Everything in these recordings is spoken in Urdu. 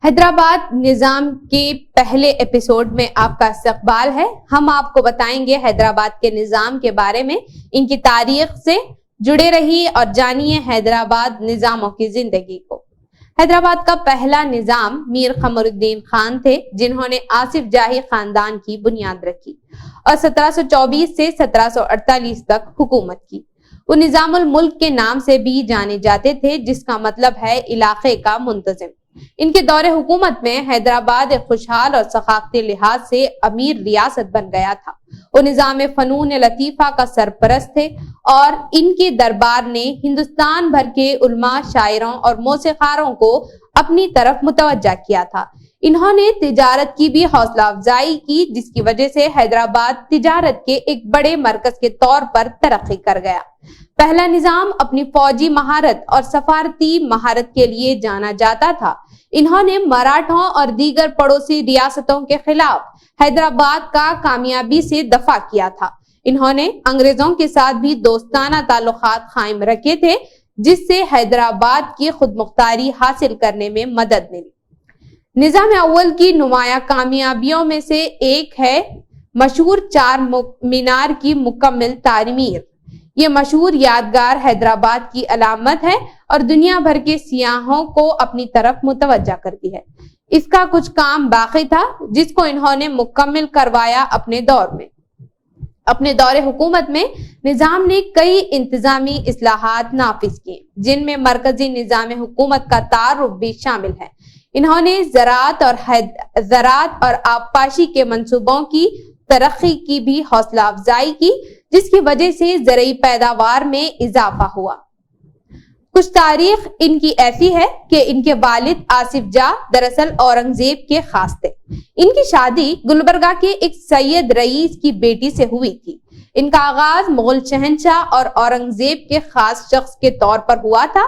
حیدرآباد نظام کے پہلے ایپیسوڈ میں آپ کا استقبال ہے۔ ہم آپ کو بتائیں گے حیدرآباد کے نظام کے بارے میں، ان کی تاریخ سے جڑے رہیے اور جانیے حیدرآباد نظاموں کی زندگی کو۔ حیدرآباد کا پہلا نظام میر قمر الدین خان تھے، جنہوں نے آصف جاہی خاندان کی بنیاد رکھی اور 1724 سے 1748 تک حکومت کی۔ وہ نظام الملک کے نام سے بھی جانے جاتے تھے، جس کا مطلب ہے علاقے کا منتظم۔ ان کے دور حکومت میں حیدرآباد ایک خوشحال اور ثقافتی لحاظ سے امیر ریاست بن گیا تھا۔ وہ نظام فنون لطیفہ کا سرپرست تھے اور ان کے دربار نے ہندوستان بھر کے علماء، شاعروں اور موسیقاروں کو اپنی طرف متوجہ کیا تھا۔ انہوں نے تجارت کی بھی حوصلہ افزائی کی، جس کی وجہ سے حیدرآباد تجارت کے ایک بڑے مرکز کے طور پر ترقی کر گیا۔ پہلا نظام اپنی فوجی مہارت اور سفارتی مہارت کے لیے جانا جاتا تھا۔ انہوں نے مراٹھوں اور دیگر پڑوسی ریاستوں کے خلاف حیدرآباد کا کامیابی سے دفاع کیا تھا۔ انہوں نے انگریزوں کے ساتھ بھی دوستانہ تعلقات قائم رکھے تھے، جس سے حیدرآباد کی خود مختاری حاصل کرنے میں مدد ملی۔ نظام اول کی نمایاں کامیابیوں میں سے ایک ہے مشہور چار مینار کی مکمل تعمیر۔ یہ مشہور یادگار حیدرآباد کی علامت ہے اور دنیا بھر کے سیاحوں کو اپنی طرف متوجہ کرتی ہے۔ اس کا کچھ کام باقی تھا، جس کو انہوں نے مکمل کروایا اپنے دور میں۔ اپنے دور حکومت میں نظام نے کئی انتظامی اصلاحات نافذ کیے، جن میں مرکزی نظام حکومت کا تعارف بھی شامل ہے۔ انہوں نے زراعت اور آبپاشی کے منصوبوں کی ترقی کی بھی حوصلہ افزائی کی، جس کی وجہ سے زرعی پیداوار میں اضافہ ہوا۔ کچھ تاریخ ان کی ایسی ہے کہ ان کے والد آصف جاہ دراصل اورنگزیب کے خاص تھے۔ ان کی شادی گلبرگہ کے ایک سید رئیس کی بیٹی سے ہوئی تھی۔ ان کا آغاز مغل شہنشاہ اور اورنگزیب کے خاص شخص کے طور پر ہوا تھا،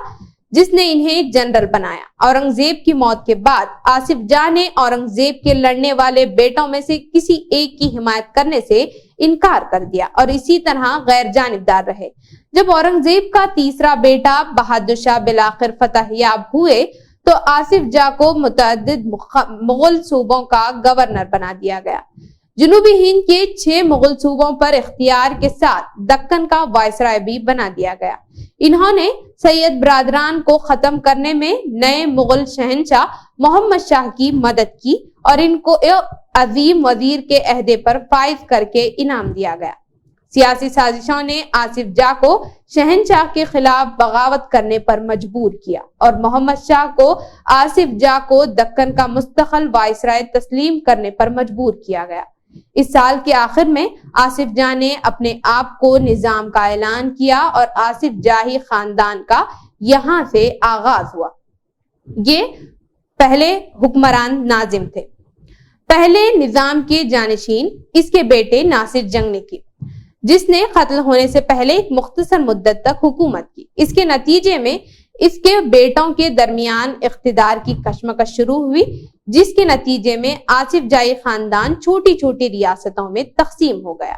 جس نے انہیں جنرل بنایا۔ اورنگزیب کی موت کے بعد آصف جاہ نے اورنگزیب کے لڑنے والے بیٹوں میں سے کسی ایک کی حمایت کرنے سے انکار کر دیا اور اسی طرح غیر جانبدار رہے۔ جب اورنگزیب کا تیسرا بیٹا بہادر شاہ بالآخر فتح یاب ہوئے تو آصف جاہ کو متعدد مغل صوبوں کا گورنر بنا دیا گیا۔ جنوبی ہند کے 6 مغل صوبوں پر اختیار کے ساتھ دکن کا وائسرائے بھی بنا دیا گیا۔ انہوں نے سید برادران کو ختم کرنے میں نئے مغل شہنشاہ محمد شاہ کی مدد کی اور ان کو عظیم وزیر کے عہدے پر فائز کر کے انعام دیا گیا۔ سیاسی سازشوں نے آصف جاہ کو شہنشاہ کے خلاف بغاوت کرنے پر مجبور کیا اور محمد شاہ کو آصف جاہ کو دکن کا مستقل وائسرائے تسلیم کرنے پر مجبور کیا گیا۔ اس سال کے آخر میں آصف جاہ نے اپنے آپ کو نظام کا اعلان کیا اور آصف جاہی خاندان کا یہاں سے آغاز ہوا۔ یہ پہلے حکمران ناظم تھے۔ پہلے نظام کے جانشین اس کے بیٹے ناصر جنگ نے کی، جس نے قتل ہونے سے پہلے ایک مختصر مدت تک حکومت کی۔ اس کے نتیجے میں اس کے بیٹوں کے درمیان اقتدار کی کشمکش شروع ہوئی، جس کے نتیجے میں آصف جاہی خاندان چھوٹی چھوٹی ریاستوں میں تقسیم ہو گیا۔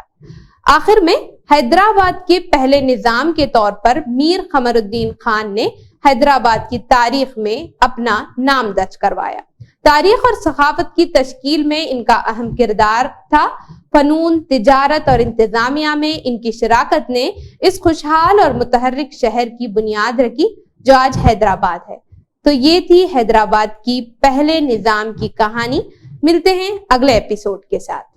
آخر میں حیدرآباد کے پہلے نظام کے طور پر میر قمر الدین خان نے حیدرآباد کی تاریخ میں اپنا نام درج کروایا۔ تاریخ اور ثقافت کی تشکیل میں ان کا اہم کردار تھا۔ فنون، تجارت اور انتظامیہ میں ان کی شراکت نے اس خوشحال اور متحرک شہر کی بنیاد رکھی جو آج حیدرآباد ہے۔ تو یہ تھی حیدرآباد کی پہلے نظام کی کہانی۔ ملتے ہیں اگلے ایپیسوڈ کے ساتھ۔